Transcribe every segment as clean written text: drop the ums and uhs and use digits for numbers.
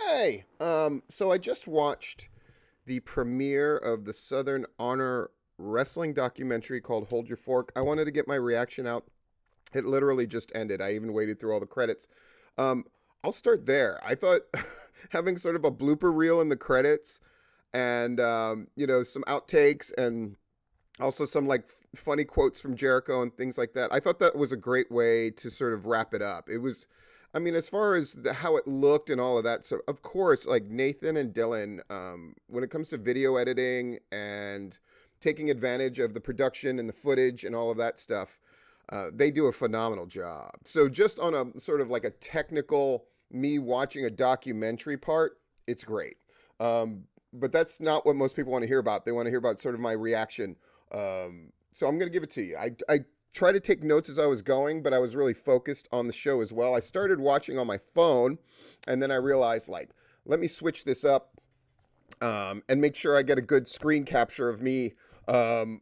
Hey, so I just watched the premiere of the Southern Honor wrestling documentary called Hold Your Fork. I wanted to get my reaction out. It literally just ended. I even waited through all the credits. Um, I'll start there. I thought having sort of a blooper reel in the credits and some outtakes and also some like funny quotes from Jericho and things like that. I thought that was a great way to sort of wrap it up. It was, I mean, as far as how it looked and all of that. So of course, like Nathan and Dylan, when it comes to video editing and taking advantage of the production and the footage and all of that stuff, they do a phenomenal job. So just on a sort of like a technical, me watching a documentary part, it's great. But that's not what most people want to hear about. They want to hear about sort of my reaction. So I'm going to give it to you. I try to take notes as I was going, but I was really focused on the show as well. I started watching on my phone, and then I realized, like, let me switch this up and make sure I get a good screen capture of me to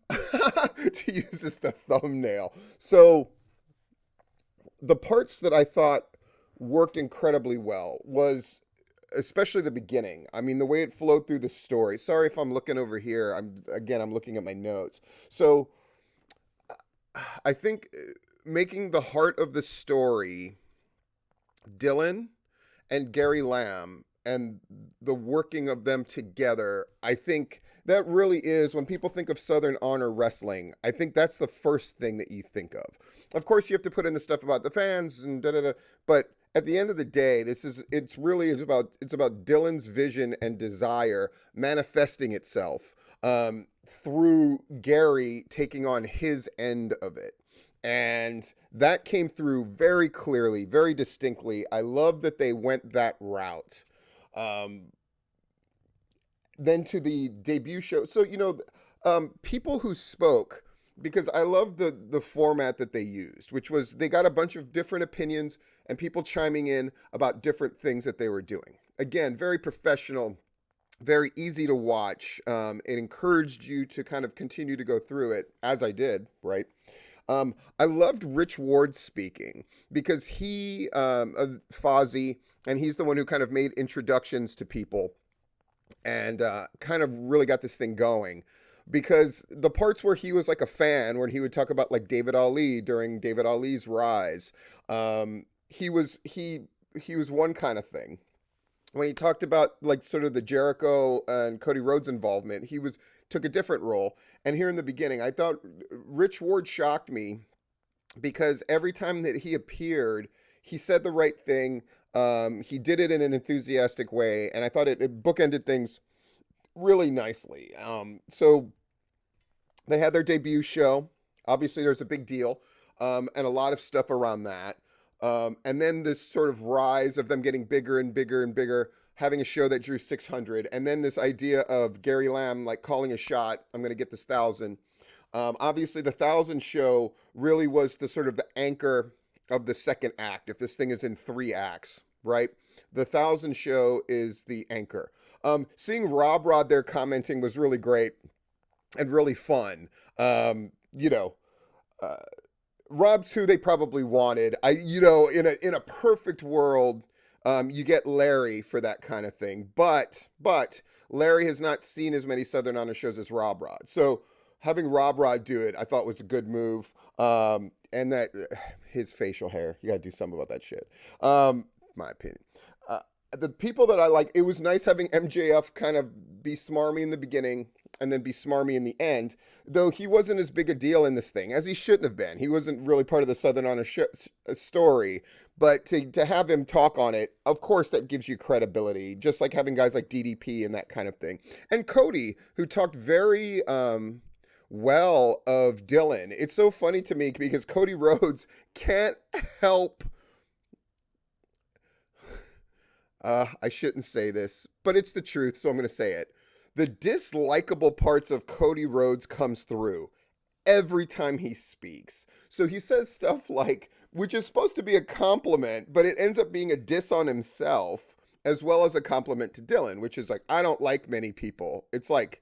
use as the thumbnail. So the parts that I thought worked incredibly well was especially the beginning. I mean, the way it flowed through the story. Sorry if I'm looking over here. I'm looking at my notes. So I think making the heart of the story Dylan and Gary Lamb and the working of them together, I think that really is when people think of Southern Honor Wrestling, I think that's the first thing that you think of. Of course, you have to put in the stuff about the fans and da da da, but at the end of the day, it's about Dylan's vision and desire manifesting itself through Gary taking on his end of it. And that came through very clearly, very distinctly. I love that they went that route. Um, then to the debut show. So, people who spoke, because I love the format that they used, which was they got a bunch of different opinions and people chiming in about different things that they were doing. Again, very professional, very easy to watch. It encouraged you to kind of continue to go through it, as I did, right? I loved Rich Ward speaking because Fozzy, and he's the one who kind of made introductions to people and kind of really got this thing going. Because the parts where he was like a fan, where he would talk about like David Ali during David Ali's rise, he was one kind of thing. When he talked about like sort of the Jericho and Cody Rhodes involvement, he was took a different role. And here in the beginning, I thought Rich Ward shocked me because every time that he appeared, he said the right thing. He did it in an enthusiastic way, and I thought it bookended things really nicely. So they had their debut show. Obviously, there's a big deal and a lot of stuff around that. And then this sort of rise of them getting bigger and bigger and bigger, having a show that drew 600. And then this idea of Gary Lamb like calling a shot, I'm going to get this 1,000. Obviously, the 1,000 show really was the sort of the anchor of the second act, if this thing is in three acts, right? The 1,000 show is the anchor. Seeing Rob Rod there commenting was really great and really fun. You know, uh, Rob's who they probably wanted. In a perfect world, you get Larry for that kind of thing. But Larry has not seen as many Southern Honor shows as Rob Rod. So having Rob Rod do it, I thought was a good move. And that his facial hair, you got to do something about that shit. My opinion. Uh, the people that I like, it was nice having MJF kind of be smarmy in the beginning and then be smarmy in the end, though he wasn't as big a deal in this thing as he shouldn't have been. He wasn't really part of the Southern Honor story, but to have him talk on it, of course, that gives you credibility, just like having guys like DDP and that kind of thing. And Cody, who talked very well of Dylan. It's so funny to me because Cody Rhodes can't help. I shouldn't say this, but it's the truth, so I'm going to say it. The dislikable parts of Cody Rhodes comes through every time he speaks. So he says stuff like, which is supposed to be a compliment, but it ends up being a diss on himself as well as a compliment to Dylan, which is like, I don't like many people. It's like,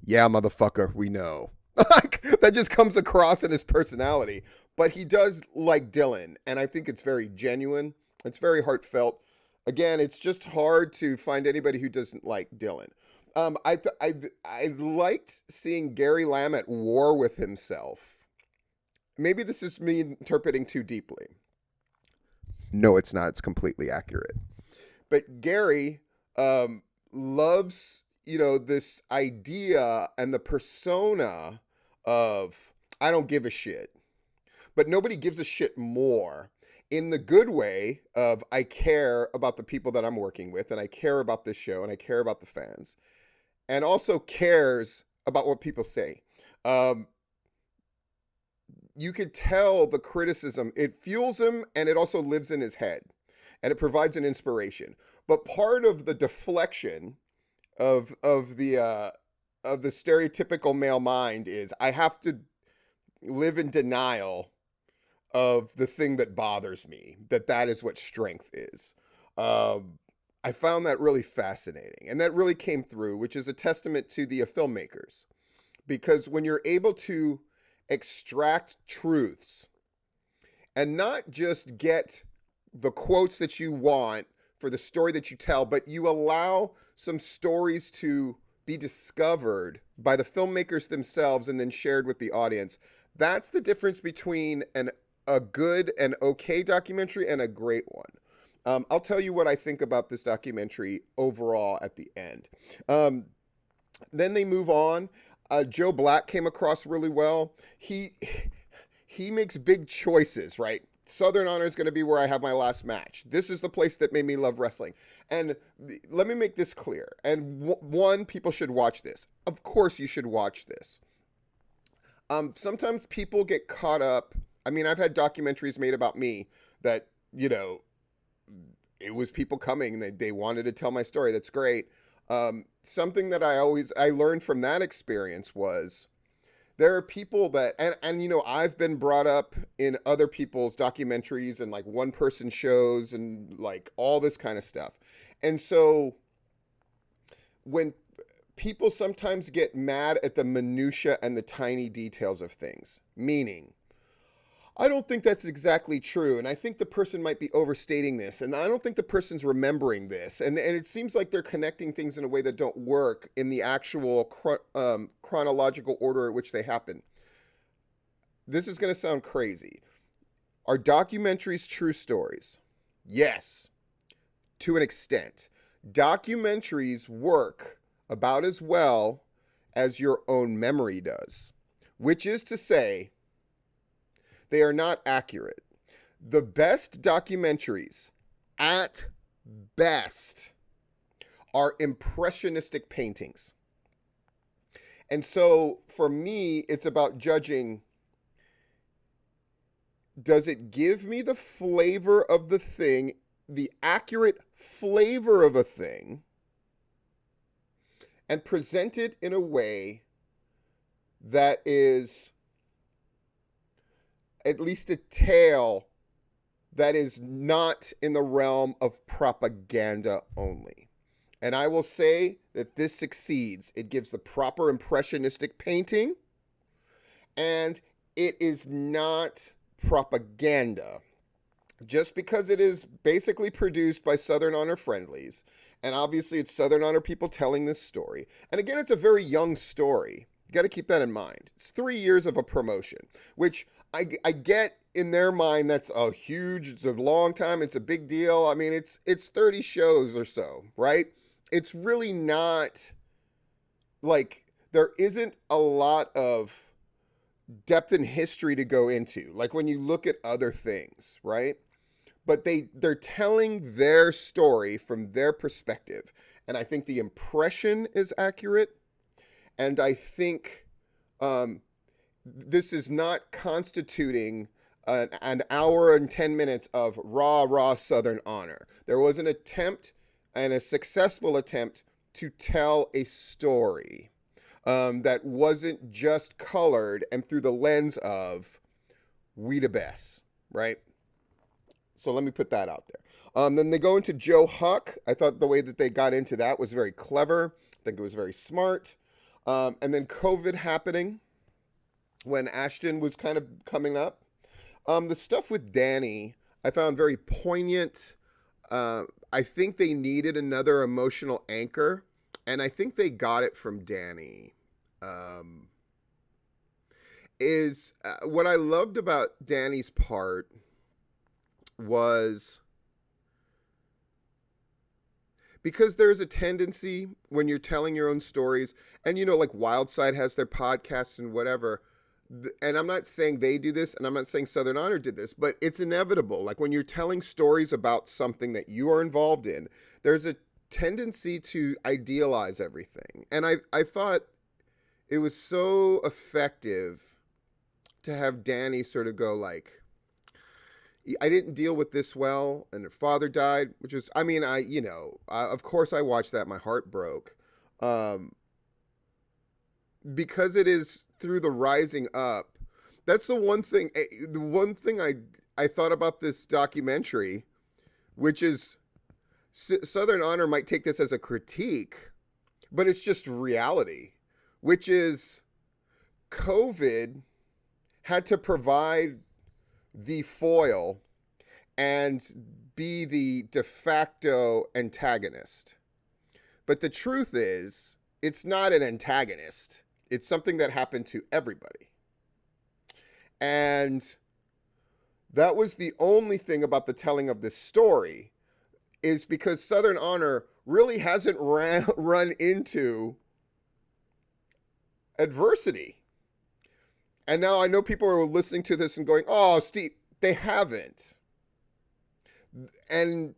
yeah, motherfucker, we know. Like, that just comes across in his personality. But he does like Dylan, and I think it's very genuine. It's very heartfelt. Again, it's just hard to find anybody who doesn't like Dylan. I liked seeing Gary Lamb at war with himself. Maybe this is me interpreting too deeply. No, it's not. It's completely accurate. But Gary loves, this idea and the persona of I don't give a shit. But nobody gives a shit more in the good way of I care about the people that I'm working with and I care about this show and I care about the fans and also cares about what people say. Um, you could tell the criticism, it fuels him and it also lives in his head and it provides an inspiration. But part of the deflection of the stereotypical male mind is I have to live in denial of the thing that bothers me, that is what strength is. Um, I found that really fascinating. And that really came through, which is a testament to the filmmakers. Because when you're able to extract truths and not just get the quotes that you want for the story that you tell, but you allow some stories to be discovered by the filmmakers themselves and then shared with the audience. That's the difference between a good and okay documentary and a great one. I'll tell you what I think about this documentary overall at the end. Um, then they move on. Joe Black came across really well. He makes big choices, right? Southern Honor is going to be where I have my last match. This is the place that made me love wrestling. And let me make this clear. And one, people should watch this. Of course, you should watch this. Sometimes people get caught up. I mean, I've had documentaries made about me that, it was people coming and they wanted to tell my story. That's great. Something that I learned from that experience was there are people that, and I've been brought up in other people's documentaries and like one person shows and like all this kind of stuff. And so when people sometimes get mad at the minutia and the tiny details of things, meaning, I don't think that's exactly true. And I think the person might be overstating this. And I don't think the person's remembering this. And it seems like they're connecting things in a way that don't work in the actual chronological order at which they happen. This is going to sound crazy. Are documentaries true stories? Yes, to an extent. Documentaries work about as well as your own memory does, which is to say, they are not accurate. The best documentaries, at best, are impressionistic paintings. And so for me, it's about judging, does it give me the flavor of the thing, the accurate flavor of a thing, and present it in a way that is at least a tale that is not in the realm of propaganda only. And I will say that this succeeds. It gives the proper impressionistic painting, and it is not propaganda. Just because it is basically produced by Southern Honor friendlies, and obviously it's Southern Honor people telling this story. And again, it's a very young story. You got to keep that in mind. It's 3 years of a promotion, which I get in their mind. That's it's a long time. It's a big deal. I mean, it's 30 shows or so, right? It's really not like there isn't a lot of depth and history to go into. Like when you look at other things, right? But they're telling their story from their perspective. And I think the impression is accurate. And I think this is not constituting an hour and 10 minutes of raw Southern honor. There was an attempt, and a successful attempt, to tell a story that wasn't just colored and through the lens of we the best, right? So let me put that out there. Then they go into Joe Huck. I thought the way that they got into that was very clever. I think it was very smart. And then COVID happening when Ashton was kind of coming up. The stuff with Danny I found very poignant. I think they needed another emotional anchor, and I think they got it from Danny. Um, is What I loved about Danny's part was because there's a tendency when you're telling your own stories, and like Wildside has their podcasts and whatever. And I'm not saying they do this, and I'm not saying Southern Honor did this, but it's inevitable. Like when you're telling stories about something that you are involved in, there's a tendency to idealize everything. And I thought it was so effective to have Danny sort of go like, I didn't deal with this well, and her father died, which is, I mean, of course I watched that, my heart broke, um, because it is through the rising up. That's the one thing. The one thing I thought about this documentary, which is Southern Honor might take this as a critique, but it's just reality, which is COVID had to provide the foil and be the de facto antagonist. But the truth is, it's not an antagonist. It's something that happened to everybody. And that was the only thing about the telling of this story, is because Southern Honor really hasn't run into adversity. And now I know people are listening to this and going, oh, Steve, they haven't. And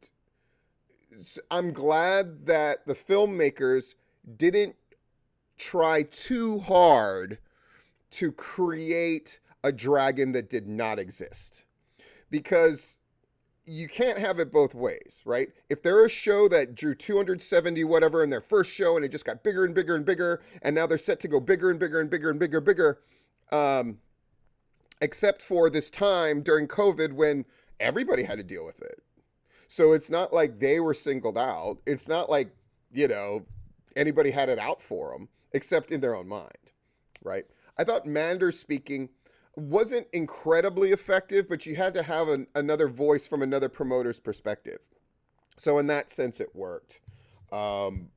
I'm glad that the filmmakers didn't try too hard to create a dragon that did not exist. Because you can't have it both ways, right? If they're a show that drew 270 whatever in their first show and it just got bigger and bigger and bigger, and now they're set to go bigger and bigger and bigger and bigger, except for this time during COVID when everybody had to deal with it. So it's not like they were singled out. It's not like, anybody had it out for them, except in their own mind, right? I thought Mander's speaking wasn't incredibly effective, but you had to have another voice from another promoter's perspective. So in that sense, it worked. And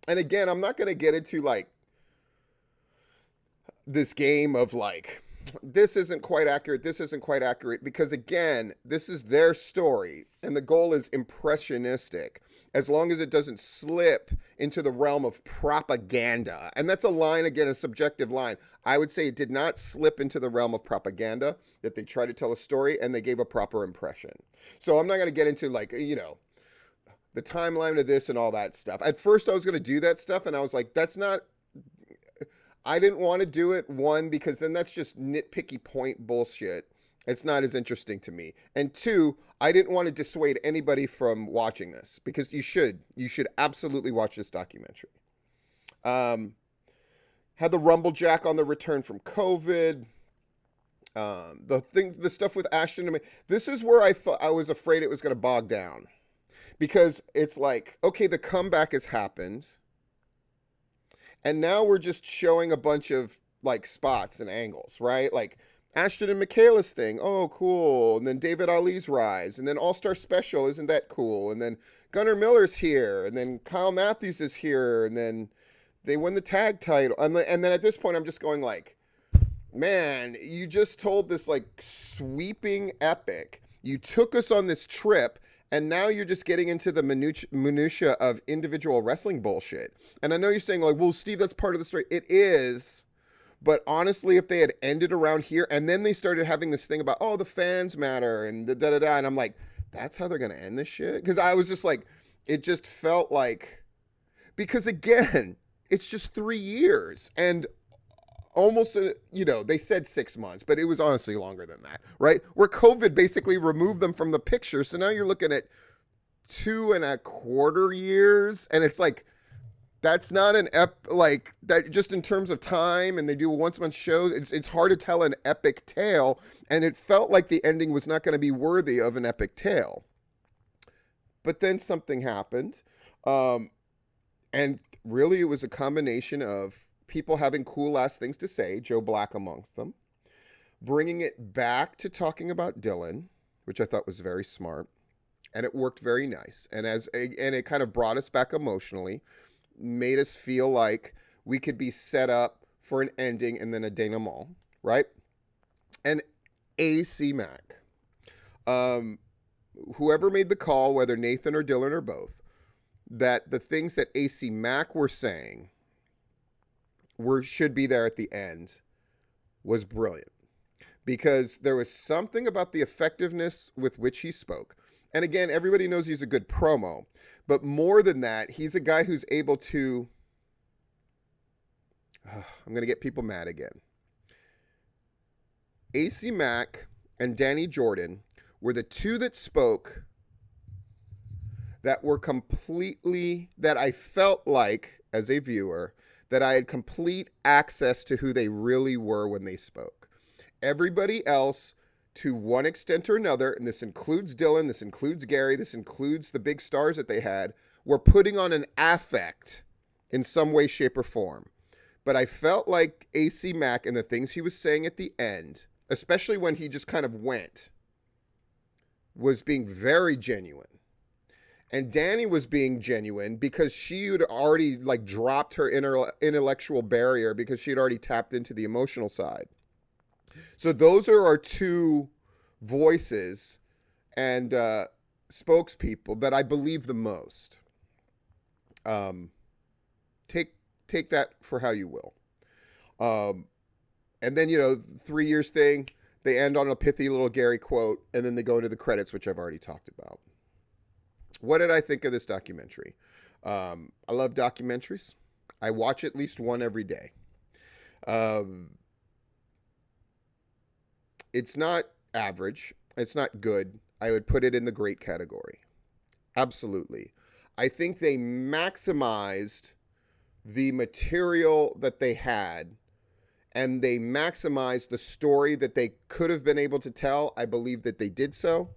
again, I'm not going to get into like this game of like, this isn't quite accurate, this isn't quite accurate, because again, this is their story, and the goal is impressionistic, as long as it doesn't slip into the realm of propaganda. And that's a line, again, a subjective line. I would say it did not slip into the realm of propaganda, that they tried to tell a story and they gave a proper impression. So I'm not going to get into like, the timeline of this and all that stuff. At first I was going to do that stuff, and I was like, I didn't want to do it, one, because then that's just nitpicky point bullshit. It's not as interesting to me. And two, I didn't want to dissuade anybody from watching this, because you should absolutely watch this documentary. Had the Rumblejack on the return from COVID. The stuff with Ashton. This is where I was afraid it was going to bog down, because it's like, okay, the comeback has happened. And now we're just showing a bunch of like spots and angles, right? Like Ashton and Michaela's thing. Oh, cool. And then David Ali's rise. And then All-Star Special. Isn't that cool? And then Gunnar Miller's here. And then Kyle Matthews is here. And then they won the tag title. And then at this point, I'm just going like, man, you just told this like sweeping epic. You took us on this trip. And now you're just getting into the minutia of individual wrestling bullshit. And I know you're saying like, well, Steve, that's part of the story. It is. But honestly, if they had ended around here and then they started having this thing about, oh, the fans matter and the da-da-da. And I'm like, that's how they're going to end this shit? Because I was just like, it just felt like, because again, it's just 3 years. And almost, they said 6 months, but it was honestly longer than that, right? Where COVID basically removed them from the picture. So now you're looking at 2.25 years. And it's like, that's not like that just in terms of time. And they do a once a month show. It's hard to tell an epic tale. And it felt like the ending was not going to be worthy of an epic tale. But then something happened. And really it was a combination of people having cool ass things to say, Joe Black amongst them, bringing it back to talking about Dylan, which I thought was very smart, and it worked very nice. And it kind of brought us back emotionally, made us feel like we could be set up for an ending and then a denouement, right? And AC Mac, whoever made the call, whether Nathan or Dylan or both, that the things that AC Mac were saying should be there at the end was brilliant, because there was something about the effectiveness with which he spoke. And again, everybody knows he's a good promo, but more than that, he's a guy who's able to, I'm going to get people mad again. AC Mack and Danny Jordan were the two that spoke that were completely, that I felt like, as a viewer, that I had complete access to who they really were when they spoke. Everybody else, to one extent or another, and this includes Dylan, this includes Gary, this includes the big stars that they had, were putting on an affect in some way, shape, or form. But I felt like AC Mack and the things he was saying at the end, especially when he just kind of went, was being very genuine. And Danny was being genuine because she had already like dropped her intellectual barrier, because she had already tapped into the emotional side. So those are our two voices and spokespeople that I believe the most. Take that for how you will. And then, 3 years thing, they end on a pithy little Gary quote, and then they go into the credits, which I've already talked about. What did I think of this documentary? I love documentaries. I watch at least one every day. It's not average. It's not good. I would put it in the great category. Absolutely. I think they maximized the material that they had, and they maximized the story that they could have been able to tell. I believe that they did so.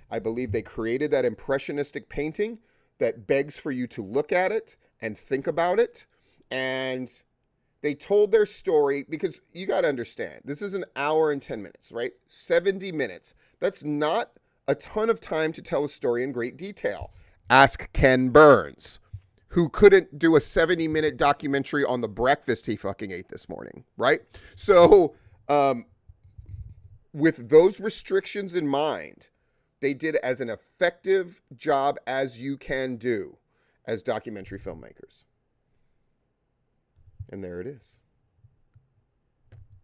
I believe they created that impressionistic painting that begs for you to look at it and think about it. And they told their story, because you got to understand, this is an hour and 10 minutes, right? 70 minutes. That's not a ton of time to tell a story in great detail. Ask Ken Burns, who couldn't do a 70-minute documentary on the breakfast he fucking ate this morning, right? So with those restrictions in mind, they did as an effective job as you can do as documentary filmmakers. And there it is.